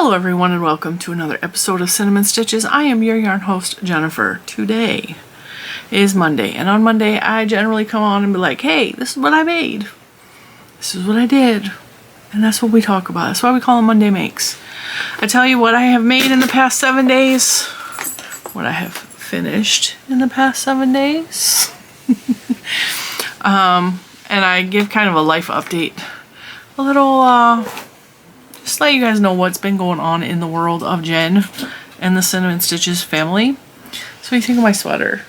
Hello everyone and welcome to another episode of Cinnamon Stitches. I am your yarn host, Jennifer. Today is Monday, and on Monday I generally come on and be like, hey, this is what I made. This is what I did. And that's what we talk about. That's why we call them Monday Makes. I tell you what I have made in the past 7 days. What I have finished in the past 7 days. And I give kind of a life update. A little, just let you guys know what's been going on in the world of Jen and the Cinnamon Stitches family. So what do you think of my sweater?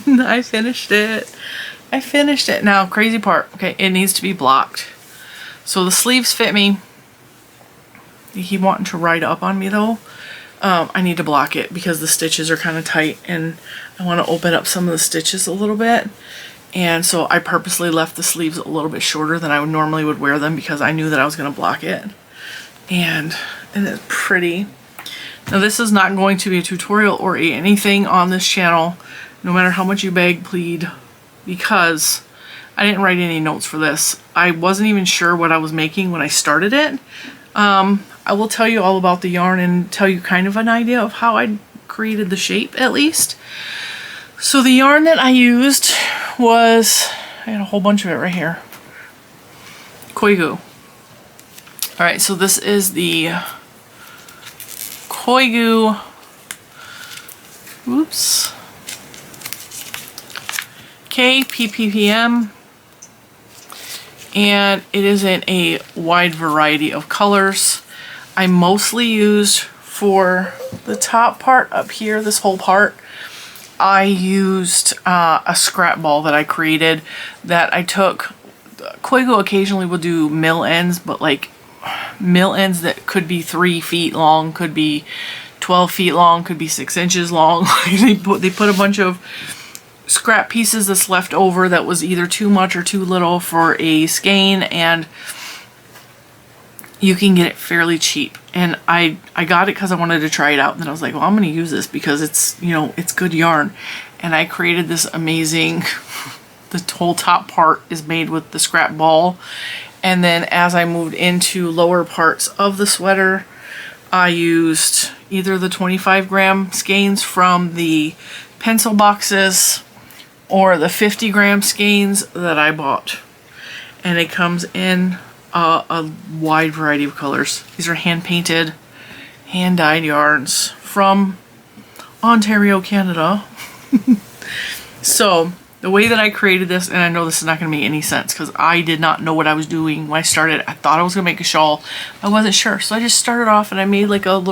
I finished it. I finished it. Now, crazy part. Okay, it needs to be blocked. So the sleeves fit me. They keep wanting to ride up on me though. I need to block it because the stitches are kind of tight and I want to open up some of the stitches a little bit. And so I purposely left the sleeves a little bit shorter than I normally would wear them because I knew that I was going to block it. And it's pretty. Now this is not going to be a tutorial or anything on this channel, no matter how much you beg, plead, because I didn't write any notes for this. I wasn't even sure what I was making when I started it. I will tell you all about the yarn and tell you kind of an idea of how I created the shape at least. So the yarn that I used was, I got a whole bunch of it right here. Koigu. Alright, so this is the Koigu, oops, KPPM, and it is in a wide variety of colors. I mostly used for the top part up here, this whole part, I used a scrap ball that I created that I took. Koigu occasionally will do mill ends, but like mill ends that could be 3 feet long, could be 12 feet long, could be 6 inches long. they put a bunch of scrap pieces that's left over that was either too much or too little for a skein, and you can get it fairly cheap. And I got it because I wanted to try it out, and then I was like, well, I'm going to use this because it's, you know, it's good yarn. And I created this amazing, the whole top part is made with the scrap ball. And then as I moved into lower parts of the sweater, I used either the 25-gram skeins from the pencil boxes or the 50-gram skeins that I bought. And it comes in a wide variety of colors. These are hand-painted, hand-dyed yarns from Ontario, Canada. So the way that I created this, and I know this is not going to make any sense because I did not know what I was doing when I started. I thought I was going to make a shawl. I wasn't sure. So I just started off and I made like a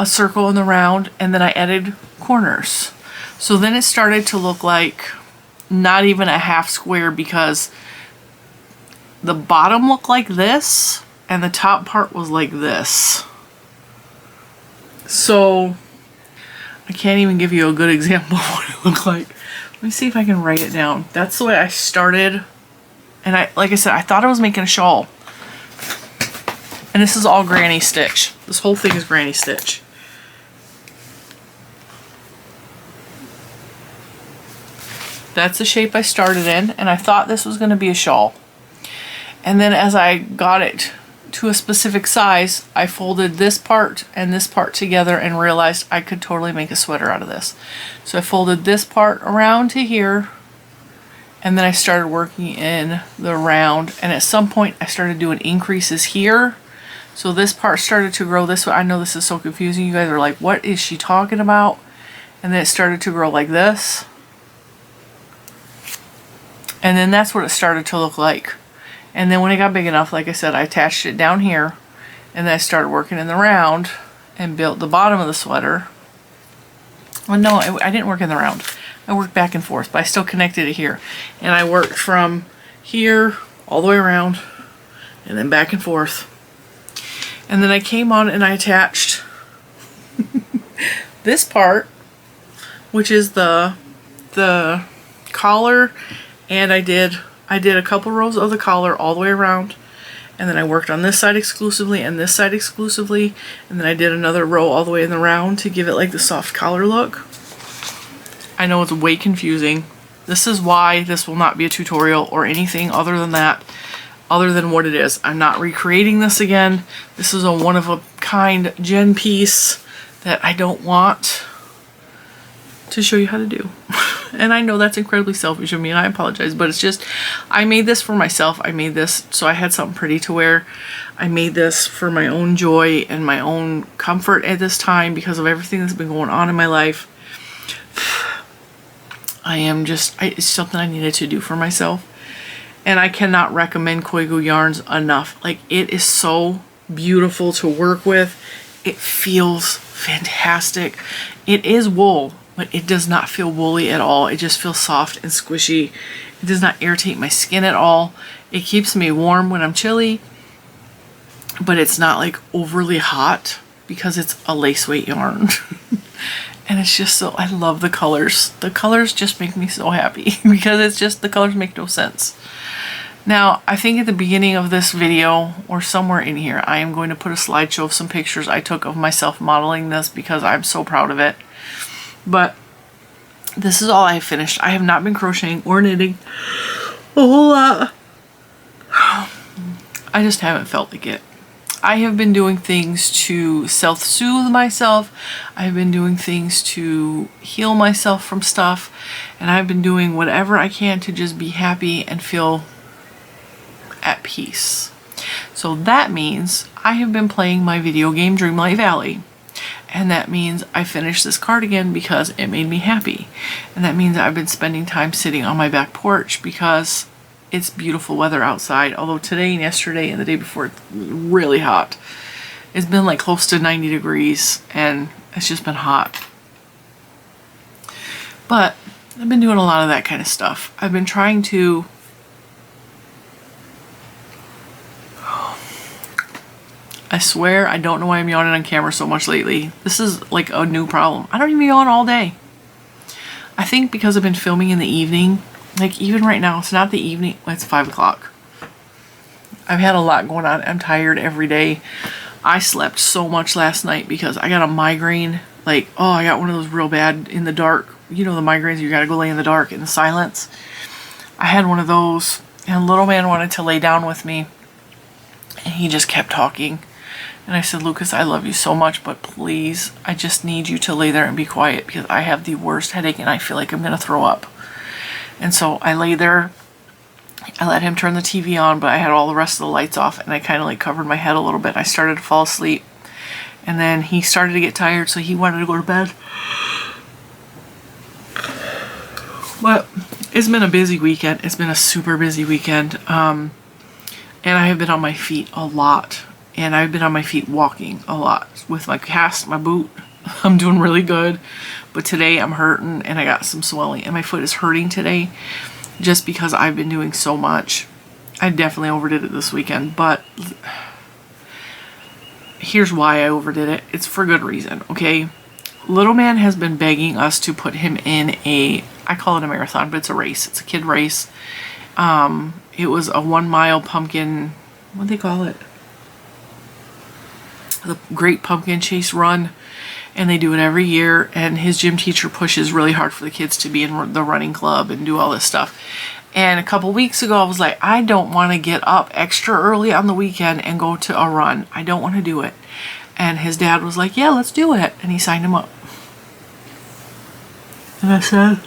circle in the round, and then I added corners. So then it started to look like not even a half square because the bottom looked like this and the top part was like this. So I can't even give you a good example of what it looked like. Let me see if I can write it down. That's the way I started. And like I said, I thought I was making a shawl. And this is all granny stitch. This whole thing is granny stitch. That's the shape I started in, and I thought this was going to be a shawl. And then as I got it to a specific size, I folded this part and this part together and realized I could totally make a sweater out of this. So I folded this part around to here, and then I started working in the round, and at some point I started doing increases here. So this part started to grow this way. I know this is so confusing. You guys are like, what is she talking about? And then it started to grow like this. And then that's what it started to look like. And then when it got big enough, like I said, I attached it down here, and then I started working in the round and built the bottom of the sweater. Well, no, I didn't work in the round. I worked back and forth, but I still connected it here. And I worked from here all the way around and then back and forth. And then I came on and I attached this part, which is the collar, and I did a couple rows of the collar all the way around, and then I worked on this side exclusively and this side exclusively, and then I did another row all the way in the round to give it like the soft collar look. I know it's way confusing. This is why this will not be a tutorial or anything other than that. other than what it is. I'm not recreating this again. This is a one-of-a-kind Jen piece that I don't want to show you how to do. And I know that's incredibly selfish of me, and I apologize, but it's just, I made this for myself. I made this so I had something pretty to wear. I made this for my own joy and my own comfort at this time because of everything that's been going on in my life. It's something I needed to do for myself. And I cannot recommend Koigu Yarns enough. Like, it is so beautiful to work with. It feels fantastic. It is wool, but it does not feel woolly at all. It just feels soft and squishy. It does not irritate my skin at all. It keeps me warm when I'm chilly, but it's not like overly hot because it's a lace weight yarn. And it's just so, I love the colors. The colors just make me so happy because it's just, the colors make no sense. Now, I think at the beginning of this video or somewhere in here, I am going to put a slideshow of some pictures I took of myself modeling this because I'm so proud of it. But this is all I have finished. I have not been crocheting or knitting a whole lot. I just haven't felt like it. I have been doing things to self-soothe myself. I've been doing things to heal myself from stuff. And I've been doing whatever I can to just be happy and feel at peace. So that means I have been playing my video game Dreamlight Valley. And that means I finished this cardigan because it made me happy. And that means I've been spending time sitting on my back porch because it's beautiful weather outside. Although today and yesterday and the day before, it's really hot. It's been like close to 90 degrees and it's just been hot. But I've been doing a lot of that kind of stuff. I've been trying to I swear I don't know why I'm yawning on camera so much lately. This is like a new problem. I don't even yawn all day. I think because I've been filming in the evening, like even right now, it's not the evening, it's 5 o'clock. I've had a lot going on. I'm tired every day. I slept so much last night because I got a migraine. Like, oh, I got one of those real bad in the dark. You know the migraines, you gotta go lay in the dark in the silence. I had one of those and little man wanted to lay down with me and he just kept talking. And I said, Lucas, I love you so much, but please, I just need you to lay there and be quiet because I have the worst headache and I feel like I'm going to throw up. And so I lay there. I let him turn the TV on, but I had all the rest of the lights off and I kind of like covered my head a little bit. I started to fall asleep. And then he started to get tired, so he wanted to go to bed. But it's been a busy weekend. It's been a super busy weekend. And I have been on my feet a lot. And I've been on my feet walking a lot with my cast, my boot. I'm doing really good. But today I'm hurting and I got some swelling. And my foot is hurting today just because I've been doing so much. I definitely overdid it this weekend. But here's why I overdid it. It's for good reason, okay? Little man has been begging us to put him in I call it a marathon, but it's a race. It's a kid race. It was a 1 mile pumpkin, what do they call it? The Great Pumpkin Chase Run, and they do it every year, and his gym teacher pushes really hard for the kids to be in the running club and do all this stuff. And a couple weeks ago I was like, I don't want to get up extra early on the weekend and go to a run. I don't want to do it. And his dad was like, yeah, let's do it, and he signed him up. And I said,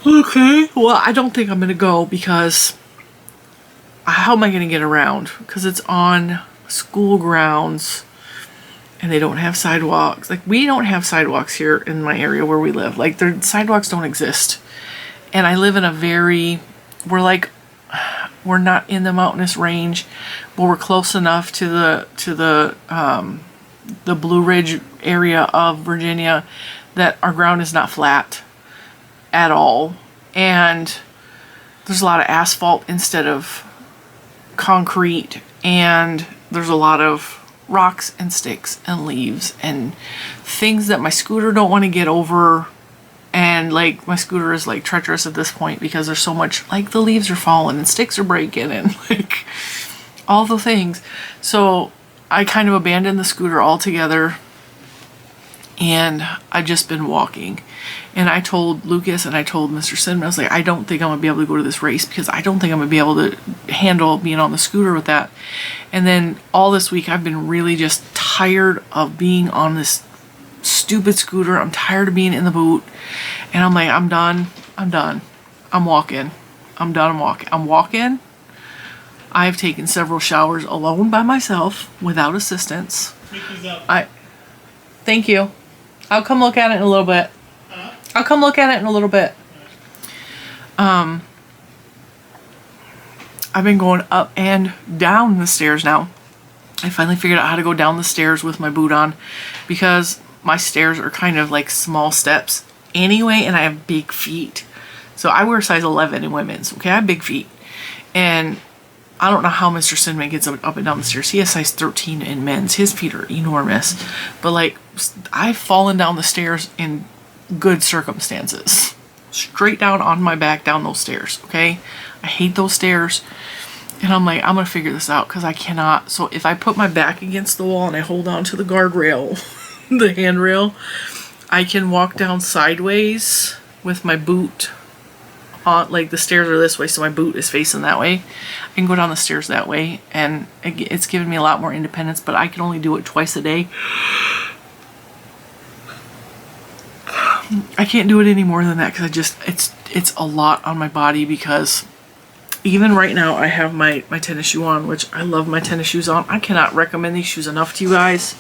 okay, well, I don't think I'm gonna go because how am I gonna get around? Because it's on school grounds and they don't have sidewalks. Like, we don't have sidewalks here in my area where we live. Like, the sidewalks don't exist. And I live in a we're not in the mountainous range, but we're close enough to the Blue Ridge area of Virginia that our ground is not flat at all. And there's a lot of asphalt instead of concrete, and there's a lot of rocks and sticks and leaves and things that my scooter don't want to get over. And like, my scooter is like treacherous at this point because there's so much, like, the leaves are falling and sticks are breaking and like all the things. So I kind of abandoned the scooter altogether, and I've just been walking. And I told Lucas and I told Mr. Cinnamon, I was like, I don't think I'm gonna be able to go to this race because I don't think I'm gonna be able to handle being on the scooter with that. And then all this week I've been really just tired of being on this stupid scooter. I'm tired of being in the boot. And I'm like, I'm done. I'm walking. I'm done. I'm walking. I've taken several showers alone by myself without assistance. Thank you. I'll come look at it in a little bit. I'll come look at it in a little bit. I've been going up and down the stairs now. I finally figured out how to go down the stairs with my boot on because my stairs are kind of like small steps anyway, and I have big feet. So I wear size 11 in women's, okay? I have big feet. And I don't know how Mr. Cinnamon gets up and down the stairs. He has size 13 in men's. His feet are enormous. But like, I've fallen down the stairs in good circumstances. Straight down on my back down those stairs, okay? I hate those stairs. And I'm like, I'm gonna figure this out because I cannot. So if I put my back against the wall and I hold on to the guardrail, the handrail, I can walk down sideways with my boot on, like the stairs are this way, so my boot is facing that way. I can go down the stairs that way, and it's given me a lot more independence, but I can only do it twice a day. I can't do it any more than that because it's a lot on my body because even right now I have my tennis shoe on, which I love my tennis shoes on. I cannot recommend these shoes enough to you guys.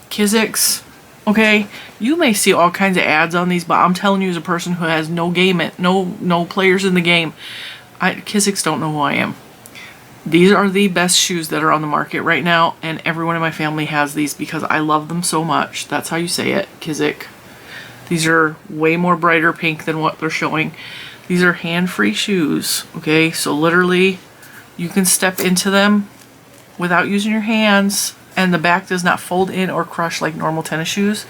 Kizik's, okay, you may see all kinds of ads on these, but I'm telling you as a person who has no players in the game, Kizik's don't know who I am. These are the best shoes that are on the market right now, and everyone in my family has these because I love them so much. That's how you say it, Kizik. These are way more brighter pink than what they're showing. These are hand-free shoes, okay? So literally, you can step into them without using your hands, and the back does not fold in or crush like normal tennis shoes.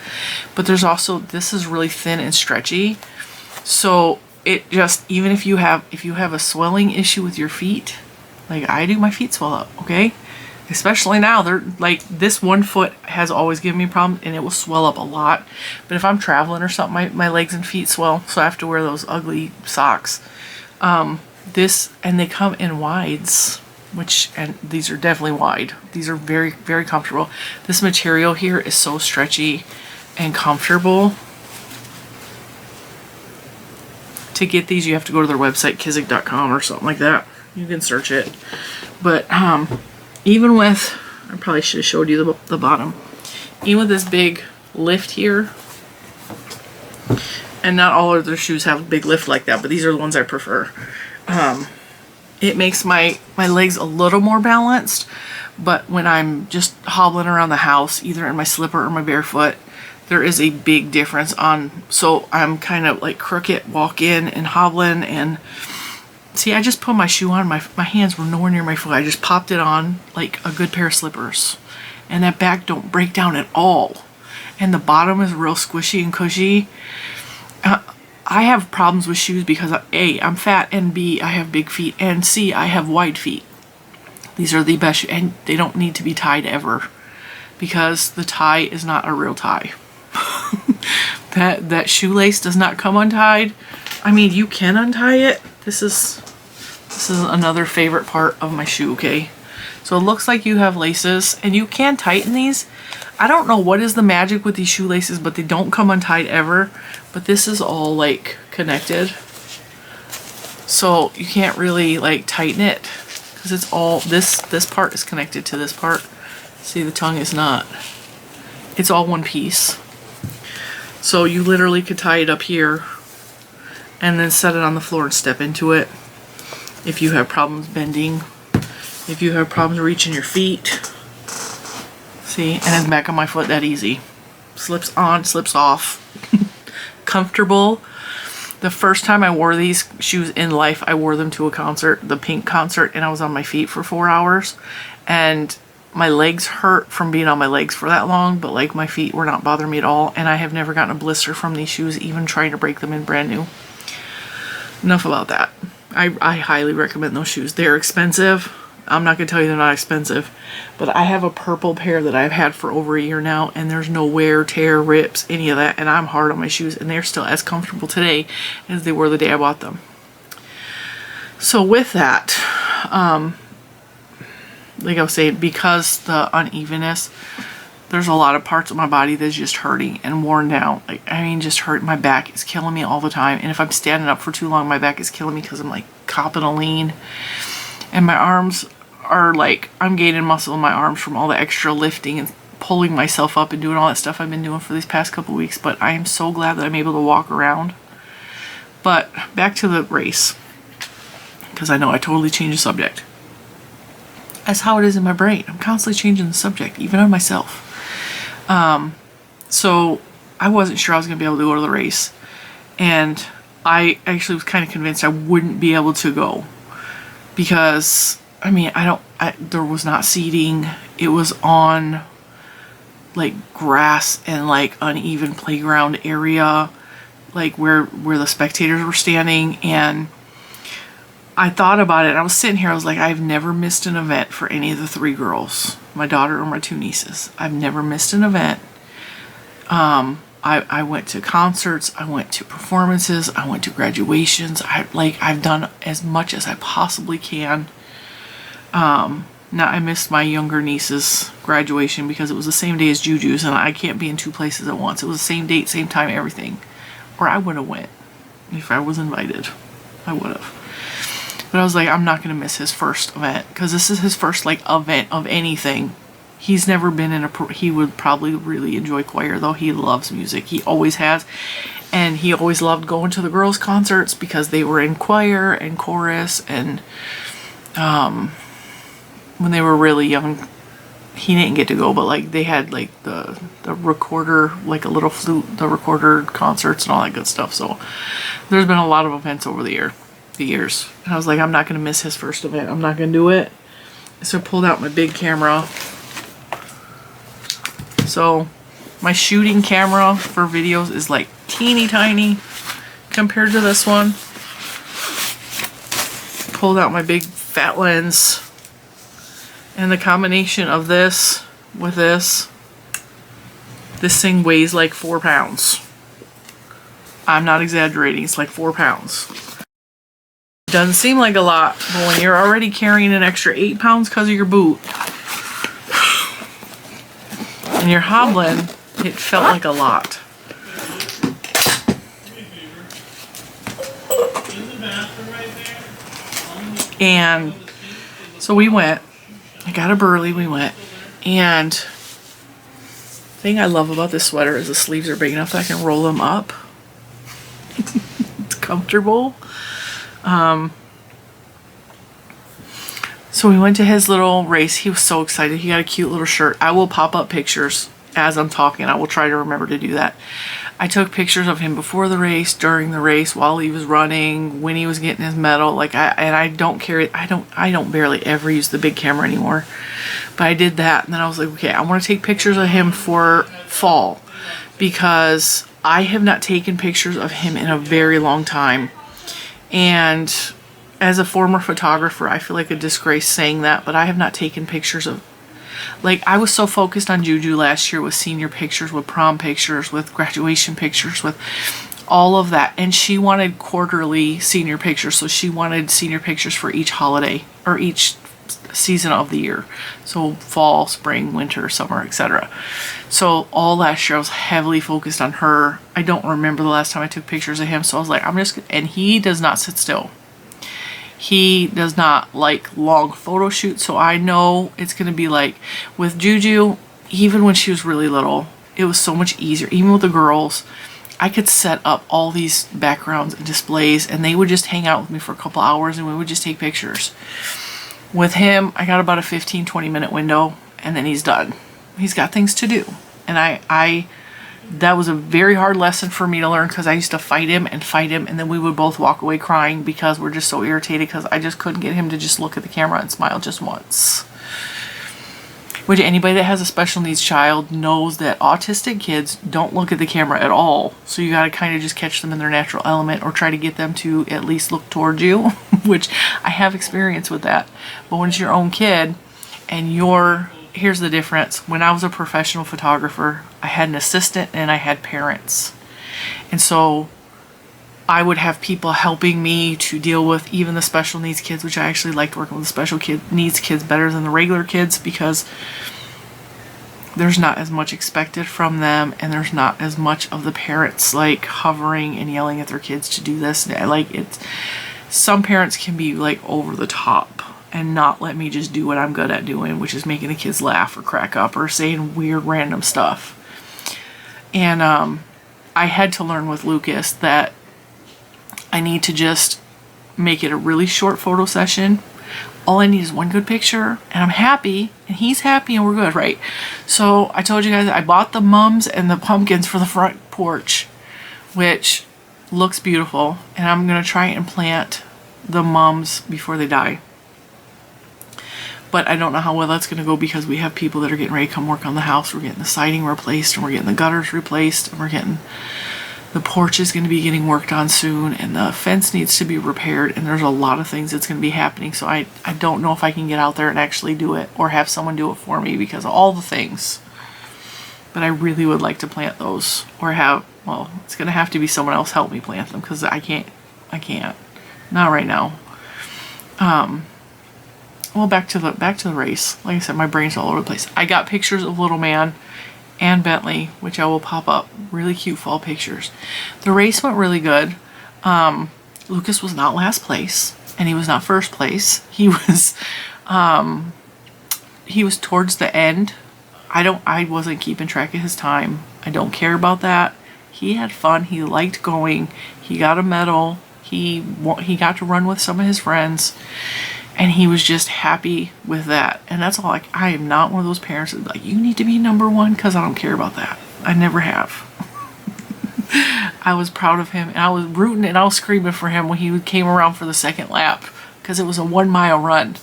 But there's also, this is really thin and stretchy. So it just, even if you have a swelling issue with your feet, like I do, my feet swell up, okay? Especially now, they're like, this one foot has always given me problems and it will swell up a lot. But if I'm traveling or something, my legs and feet swell, so I have to wear those ugly socks. And they come in wides, and these are definitely wide. These are very, very comfortable. This material here is so stretchy and comfortable. To get these, you have to go to their website, kizik.com or something like that. You can search it. But, even with, I probably should have showed you the bottom. Even with this big lift here, and not all of their shoes have a big lift like that, but these are the ones I prefer. It makes my legs a little more balanced, but when I'm just hobbling around the house, either in my slipper or my barefoot, there is a big difference so I'm kind of like crooked, walk in and hobbling, and see, I just put my shoe on, my hands were nowhere near my foot. I just popped it on like a good pair of slippers. And that back don't break down at all. And the bottom is real squishy and cushy. I have problems with shoes because A, I'm fat, and B, I have big feet, and C, I have wide feet. These are the best, and they don't need to be tied ever because the tie is not a real tie. That shoelace does not come untied. I mean, you can untie it. This is another favorite part of my shoe, okay? So it looks like you have laces, and you can tighten these. I don't know what is the magic with these shoelaces, but they don't come untied ever. But this is all like connected. So you can't really like tighten it because it's all, this part is connected to this part. See, the tongue is not. It's all one piece. So you literally could tie it up here and then set it on the floor and step into it. If you have problems bending, if you have problems reaching your feet. See, and it's back on my foot that easy. Slips on, slips off. Comfortable. The first time I wore these shoes in life, I wore them to a concert, the Pink concert, and I was on my feet for 4 hours. And my legs hurt from being on my legs for that long, but like my feet were not bothering me at all. And I have never gotten a blister from these shoes, even trying to break them in brand new. Enough about that. I highly recommend those shoes. They're expensive, I'm not going to tell you they're not expensive, but I have a purple pair that I've had for over a year now, and there's no wear, tear, rips, any of that, and I'm hard on my shoes, and they're still as comfortable today as they were the day I bought them. So with that, like I was saying, because the unevenness, there's a lot of parts of my body that's just hurting and worn down. Like, I mean, just hurt. My back is killing me all the time. And if I'm standing up for too long, my back is killing me because I'm like copping a lean. And my arms are like, I'm gaining muscle in my arms from all the extra lifting and pulling myself up and doing all that stuff I've been doing for these past couple weeks. But I am so glad that I'm able to walk around. But back to the race, because I know I totally changed the subject. That's how it is in my brain. I'm constantly changing the subject, even on myself. So I wasn't sure I was going to be able to go to the race. And I actually was kind of convinced I wouldn't be able to go. Because, I mean, there was not seating. It was on, like, grass and, like, uneven playground area. Like, where the spectators were standing. And I thought about it, and I was sitting here, I was like, I've never missed an event for any of the three girls, my daughter or my two nieces. I've never missed an event. I went to concerts, I went to performances, I went to graduations. I've done as much as I possibly can. Now I missed my younger niece's graduation because it was the same day as Juju's, and I can't be in two places at once. It was the same date, same time, everything. Or I would have went if I was invited. I would have. But I was like, I'm not going to miss his first event, because this is his first, like, event of anything. He's never been in he would probably really enjoy choir, though. He loves music. He always has. And he always loved going to the girls' concerts because they were in choir and chorus. And when they were really young, he didn't get to go, but, like, they had, like, the recorder, like a little flute, the recorder concerts and all that good stuff. So there's been a lot of events over the years. And I was like, I'm not going to miss his first event. I'm not going to do it. So I pulled out my big camera. So my shooting camera for videos is like teeny tiny compared to this one. Pulled out my big fat lens. And the combination of this with this thing weighs like 4 pounds. I'm not exaggerating. It's like 4 pounds. Doesn't seem like a lot, but when you're already carrying an extra 8 pounds because of your boot and you're hobbling, it felt like a lot. And so we went. I got up early, we went. And the thing I love about this sweater is the sleeves are big enough that I can roll them up. It's comfortable. So we went to his little race. He was so excited. He got a cute little shirt. I will pop up pictures as I'm talking. I will try to remember to do that. I took pictures of him before the race, during the race, while he was running, when he was getting his medal. Like, I don't barely ever use the big camera anymore. But I did that, and then I was like, okay, I want to take pictures of him for fall, because I have not taken pictures of him in a very long time. And as a former photographer, I feel like a disgrace saying that, but I have not taken pictures of, like, I was so focused on Juju last year with senior pictures, with prom pictures, with graduation pictures, with all of that. And she wanted quarterly senior pictures, so she wanted senior pictures for each holiday or each season of the year. So fall, spring, winter, summer, etc. So all last year I was heavily focused on her. I don't remember the last time I took pictures of him, so I was like, and he does not sit still. He does not like long photo shoots, so I know it's going to be like with Juju, even when she was really little, it was so much easier. Even with the girls, I could set up all these backgrounds and displays, and they would just hang out with me for a couple hours, and we would just take pictures. With him, I got about a 15-20 minute window, and then he's done. He's got things to do. And that was a very hard lesson for me to learn, because I used to fight him, and then we would both walk away crying because we're just so irritated because I just couldn't get him to just look at the camera and smile just once. Which anybody that has a special needs child knows that autistic kids don't look at the camera at all. So you got to kind of just catch them in their natural element or try to get them to at least look towards you, which I have experience with that. But when it's your own kid and here's the difference. When I was a professional photographer, I had an assistant and I had parents. And so I would have people helping me to deal with even the special needs kids, which I actually liked working with the special needs kids better than the regular kids because there's not as much expected from them and there's not as much of the parents like hovering and yelling at their kids to do this. Like some parents can be like over the top and not let me just do what I'm good at doing, which is making the kids laugh or crack up or saying weird random stuff. And I had to learn with Lucas that I need to just make it a really short photo session. All I need is one good picture and I'm happy and he's happy and we're good, right? So I told you guys I bought the mums and the pumpkins for the front porch, which looks beautiful. And I'm going to try and plant the mums before they die. But I don't know how well that's going to go because we have people that are getting ready to come work on the house. We're getting the siding replaced and we're getting the gutters replaced and we're getting... The porch is going to be getting worked on soon and the fence needs to be repaired and there's a lot of things that's going to be happening. So I don't know if I can get out there and actually do it or have someone do it for me because of all the things. But I really would like to plant those or well, it's going to have to be someone else help me plant them because I can't. Not right now. Well, back to the race. Like I said, my brain's all over the place. I got pictures of Little Man and Bentley, which I will pop up. Really cute fall pictures. The race went really good. Lucas was not last place and he was not first place. He was towards the end. I wasn't keeping track of his time. I don't care about that. He had fun. He liked going. He got a medal. He got to run with some of his friends. And he was just happy with that. And that's all. Like, I am not one of those parents that like, you need to be number one because I don't care about that. I never have. I was proud of him and I was rooting and I was screaming for him when he came around for the second lap because it was a 1 mile run.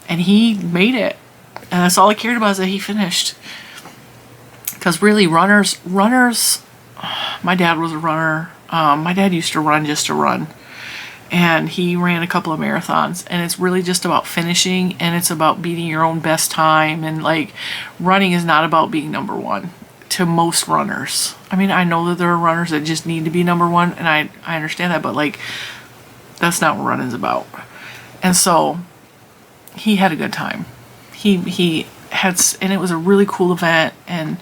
And he made it. And that's all I cared about is that he finished. Because really runners, my dad was a runner. My dad used to run just to run. And he ran a couple of marathons and it's really just about finishing and it's about beating your own best time. And like running is not about being number one to most runners. I mean, I know that there are runners that just need to be number one and I understand that, but like that's not what running's about. And so he had a good time. He had, and it was a really cool event and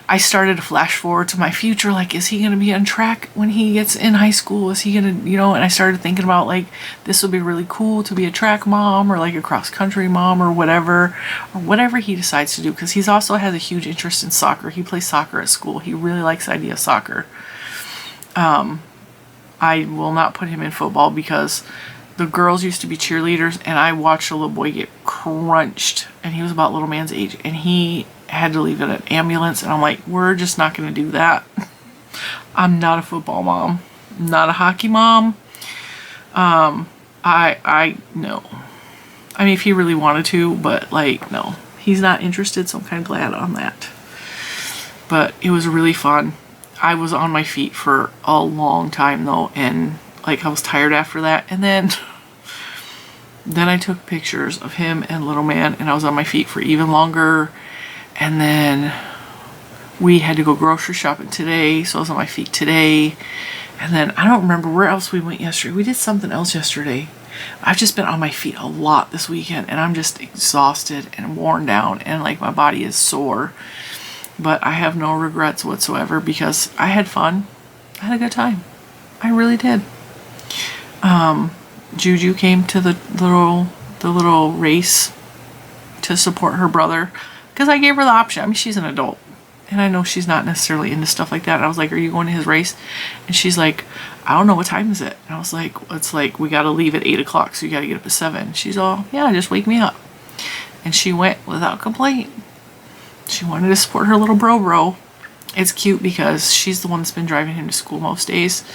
I started to flash forward to my future, like, is he going to be on track when he gets in high school? Is he going to, and I started thinking about, like, this would be really cool to be a track mom or, like, a cross-country mom or whatever he decides to do, because he also has a huge interest in soccer. He plays soccer at school. He really likes the idea of soccer. I will not put him in football because the girls used to be cheerleaders, and I watched a little boy get crunched, and he was about Little Man's age, and he had to leave in an ambulance, and I'm like, we're just not going to do that. I'm not a football mom. I'm not a hockey mom. No. I mean, if he really wanted to, but like, no. He's not interested, so I'm kind of glad on that. But it was really fun. I was on my feet for a long time, though, and like, I was tired after that, and then I took pictures of him and Little Man, and I was on my feet for even longer. And then we had to go grocery shopping today, so I was on my feet today. And then I don't remember where else we went yesterday. We did something else yesterday. I've just been on my feet a lot this weekend, and I'm just exhausted and worn down, and like my body is sore. But I have no regrets whatsoever because I had fun. I had a good time. I really did. Juju came to the little race to support her brother. Because I gave her the option. I mean, she's an adult. And I know she's not necessarily into stuff like that. And I was like, are you going to his race? And she's like, I don't know. What time is it? And I was like, it's like, we got to leave at 8 o'clock. So you got to get up at 7. She's all, yeah, just wake me up. And she went without complaint. She wanted to support her little bro. It's cute because she's the one that's been driving him to school most days.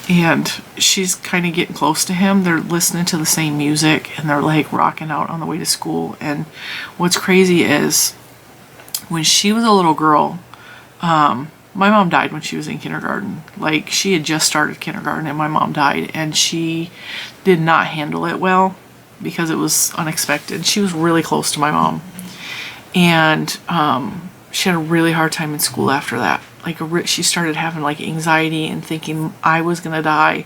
and she's kind of getting close to him. They're listening to the same music and they're like rocking out on the way to school. And what's crazy is when she was a little girl, my mom died when she was in kindergarten. Like, she had just started kindergarten and my mom died, and she did not handle it well because it was unexpected. She was really close to my mom, and she had a really hard time in school after that. Like, she started having like anxiety and thinking I was gonna die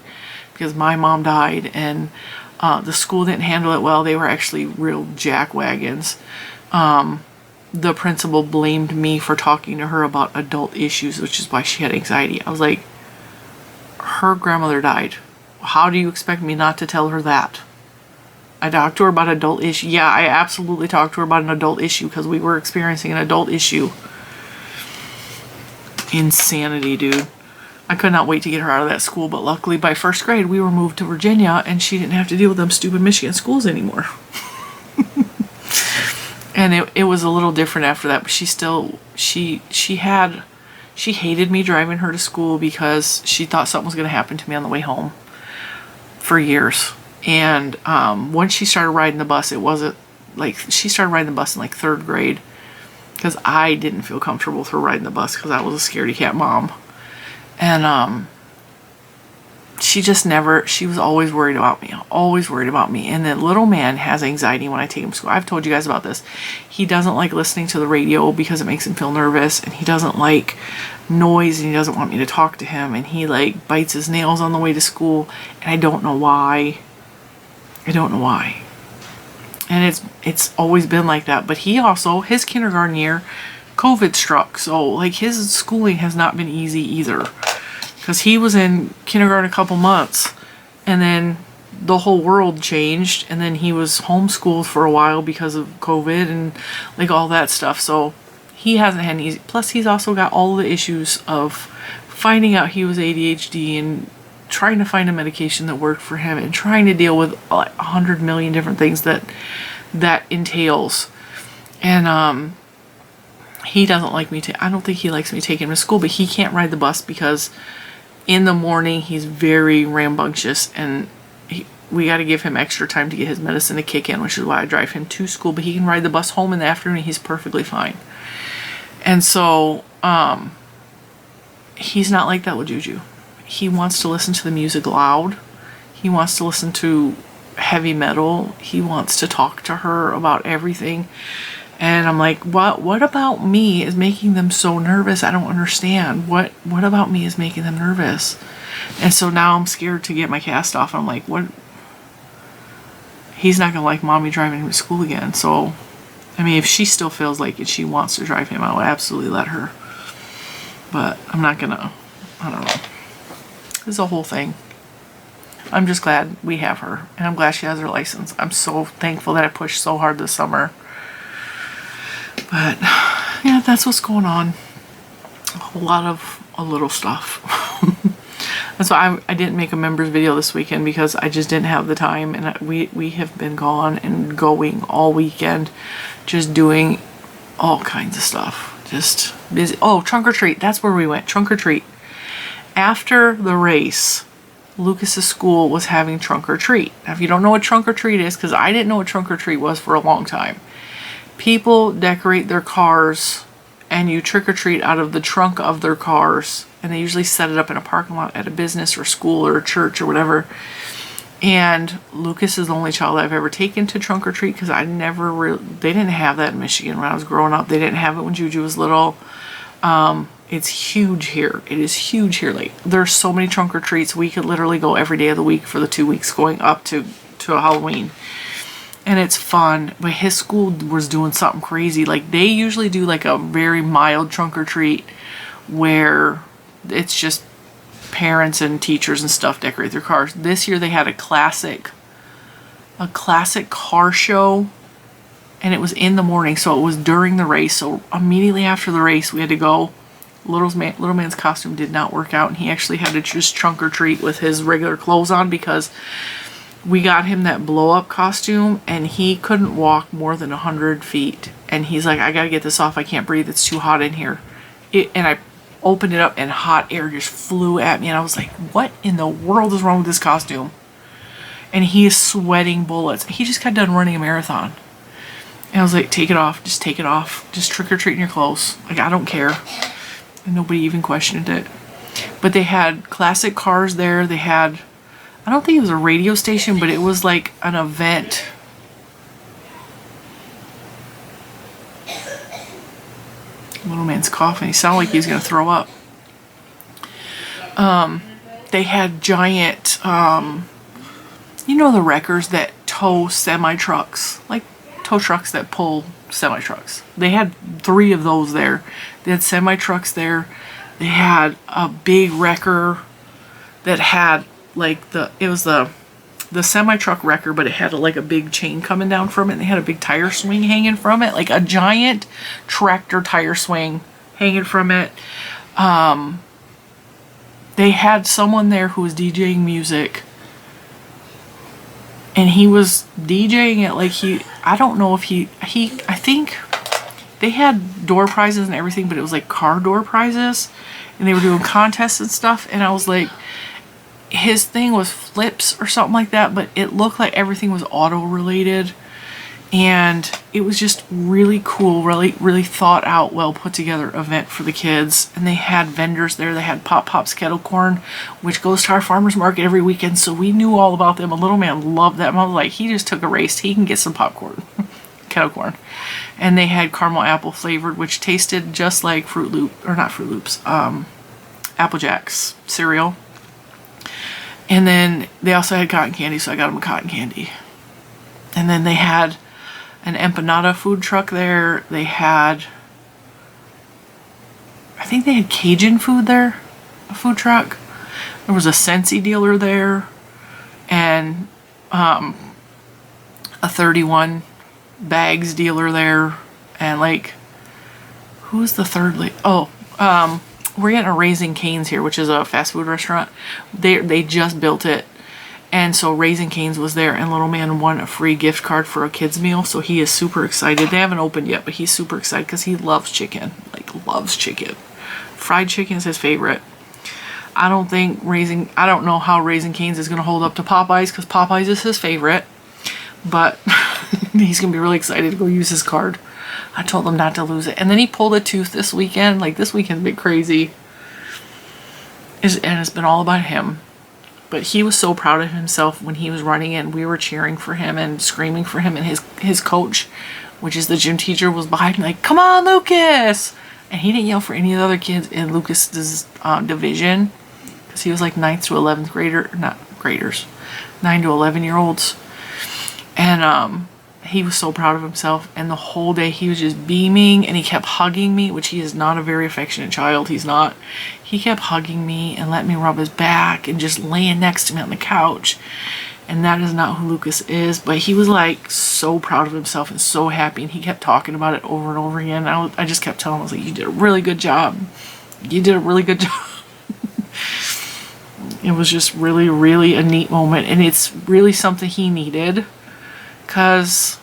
because my mom died, and the school didn't handle it well. They were actually real jackwagons. The principal blamed me for talking to her about adult issues, which is why she had anxiety. I was like, her grandmother died. How do you expect me not to tell her that? I talked to her about adult issue. Yeah, I absolutely talked to her about an adult issue because we were experiencing an adult issue. Insanity, dude. I could not wait to get her out of that school, but luckily by first grade we were moved to Virginia and she didn't have to deal with them stupid Michigan schools anymore. And it was a little different after that, but she still, she hated me driving her to school because she thought something was going to happen to me on the way home for years. And once she started riding the bus, it wasn't like, she started riding the bus in like 3rd grade because I didn't feel comfortable with her riding the bus because I was a scaredy cat mom. And she just never, she was always worried about me, always worried about me. And the little man has anxiety when I take him to school. I've told you guys about this. He doesn't like listening to the radio because it makes him feel nervous, and he doesn't like noise, and he doesn't want me to talk to him, and he like bites his nails on the way to school, and I don't know why. I don't know why. And it's always been like that. But he also, his kindergarten year, COVID struck. So like his schooling has not been easy either. Because he was in kindergarten a couple months, and then the whole world changed, and then he was homeschooled for a while because of COVID and like all that stuff. So he hasn't had an easy. Plus, he's also got all the issues of finding out he was ADHD and trying to find a medication that worked for him, and trying to deal with 100 million different things that entails. And he doesn't like me I don't think he likes me taking him to school, but he can't ride the bus because in the morning he's very rambunctious, and we got to give him extra time to get his medicine to kick in, which is why I drive him to school. But he can ride the bus home in the afternoon. He's perfectly fine. And so he's not like that with Juju. He wants to listen to the music loud. He wants to listen to heavy metal. He wants to talk to her about everything. And I'm like, what about me is making them so nervous? I don't understand. What about me is making them nervous? And so now I'm scared to get my cast off. I'm like, what? He's not going to like mommy driving him to school again. So, I mean, if she still feels like it, she wants to drive him, I would absolutely let her. But I'm not going to, I don't know. It's a whole thing. I'm just glad we have her. And I'm glad she has her license. I'm so thankful that I pushed so hard this summer. But yeah, that's what's going on. A whole lot of a little stuff. That's why I didn't make a members video this weekend, because I just didn't have the time, and we have been gone and going all weekend, just doing all kinds of stuff. Just busy. Oh, trunk or treat. That's where we went. Trunk or treat. After the race, Lucas's school was having trunk or treat. Now, if you don't know what trunk or treat is, because I didn't know what trunk or treat was for a long time. People decorate their cars and you trick or treat out of the trunk of their cars, and they usually set it up in a parking lot at a business or school or a church or whatever. And Lucas is the only child I've ever taken to trunk or treat, because I never they didn't have that in Michigan when I was growing up. They didn't have it when Juju was little. It's huge here. It is huge here. Like, there's so many trunk or treats. We could literally go every day of the week for the 2 weeks going up to Halloween. And it's fun, but his school was doing something crazy. Like, they usually do like a very mild trunk or treat where it's just parents and teachers and stuff decorate their cars. This year they had a classic car show, and it was in the morning, so it was during the race. So immediately after the race, we had to go. Little man's costume did not work out, and he actually had to just trunk or treat with his regular clothes on, because we got him that blow-up costume, and he couldn't walk more than 100 feet. And he's like, I gotta get this off. I can't breathe. It's too hot in here. And I opened it up and hot air just flew at me. And I was like, what in the world is wrong with this costume? And he is sweating bullets. He just got done running a marathon. And I was like, take it off. Just take it off. Just trick or treat in your clothes. Like, I don't care. And nobody even questioned it. But they had classic cars there. They had, I don't think it was a radio station, but it was like an event. Little man's coughing. He sounded like he was going to throw up. They had giant, you know, the wreckers that tow semi-trucks, like tow trucks that pull semi-trucks. They had 3 of those there. They had semi-trucks there. They had a big wrecker that had like it was the semi-truck wrecker, but it had like a big chain coming down from it. And they had a big tire swing hanging from it, like a giant tractor tire swing hanging from it. They had someone there who was DJing music, and he was DJing it like I don't know if I think they had door prizes and everything, but it was like car door prizes, and they were doing contests and stuff. And I was like, his thing was flips or something like that, but it looked like everything was auto related, and it was just really cool, really thought out, well put together event for the kids. And they had vendors there. They had Pop's kettle corn, which goes to our farmers market every weekend, so we knew all about them. A little man loved them. I was like, he just took a race. He can get some popcorn. Kettle corn. And they had caramel apple flavored, which tasted just like Apple Jacks cereal. And then they also had cotton candy, so I got them a cotton candy. And then they had an empanada food truck there. They had, I think they had Cajun food there, a food truck. There was a Scentsy dealer there, and a 31 bags dealer there, and like, who's the third lady? We're getting a Raising Cane's here, which is a fast food restaurant. They just built it, and so Raising Cane's was there, and little man won a free gift card for a kids meal, so he is super excited. They haven't opened yet, but he's super excited because he loves chicken, like loves chicken. Fried chicken is his favorite. I don't know how Raising Cane's is going to hold up to Popeyes, because Popeyes is his favorite, but he's going to be really excited to go use his card. I told him not to lose it. And then he pulled a tooth this weekend. Like, this weekend's been crazy. And it's been all about him. But he was so proud of himself when he was running, and we were cheering for him and screaming for him. And his coach, which is the gym teacher, was behind me like, come on, Lucas! And he didn't yell for any of the other kids in Lucas's division, because he was like 9th to 11th grader, not graders, 9 to 11-year-olds. And he was so proud of himself, and the whole day he was just beaming, and he kept hugging me, which he is not a very affectionate child. He's not. He kept hugging me and letting me rub his back and just laying next to me on the couch. And that is not who Lucas is, but he was like so proud of himself and so happy, and he kept talking about it over and over again. I just kept telling him, I was like, you did a really good job. You did a really good job. It was just really, really a neat moment, and it's really something he needed, because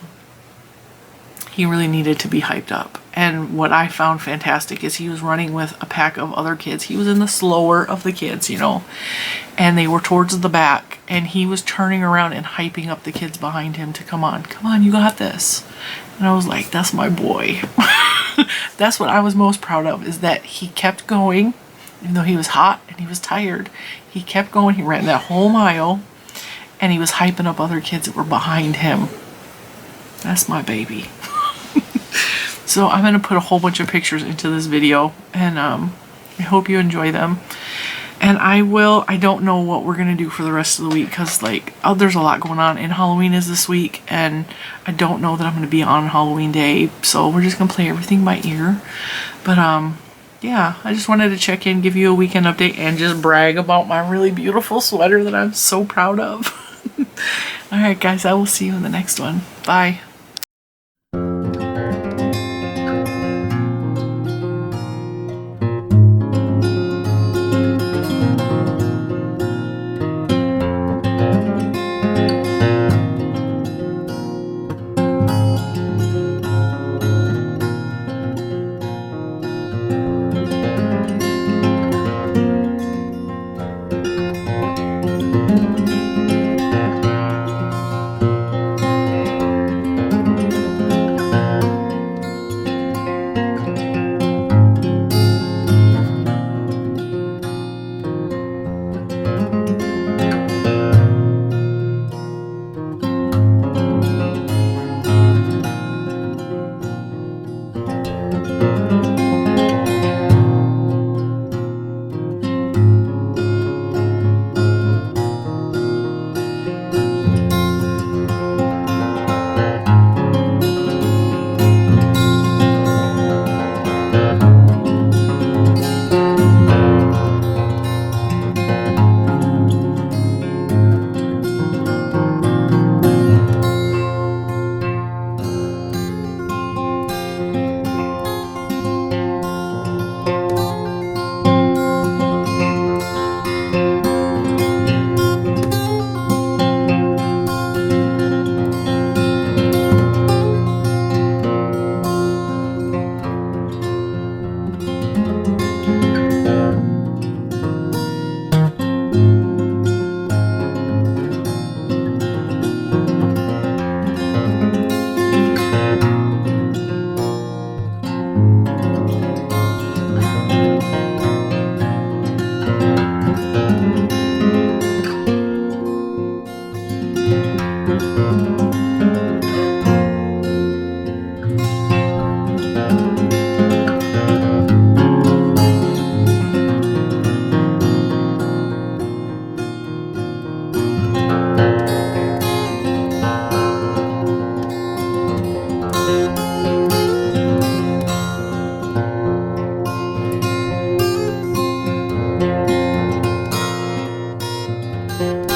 he really needed to be hyped up. And what I found fantastic is he was running with a pack of other kids. He was in the slower of the kids, you know, and they were towards the back, and he was turning around and hyping up the kids behind him to come on, you got this. And I was like, that's my boy. That's what I was most proud of, is that he kept going, even though he was hot and he was tired. He kept going. He ran that whole mile, and he was hyping up other kids that were behind him. That's my baby. So I'm going to put a whole bunch of pictures into this video, and I hope you enjoy them. And I don't know what we're going to do for the rest of the week, because there's a lot going on, and Halloween is this week, and I don't know that I'm going to be on Halloween day, so we're just going to play everything by ear. But yeah, I just wanted to check in, give you a weekend update, and just brag about my really beautiful sweater that I'm so proud of. Alright guys, I will see you in the next one. Bye. bye.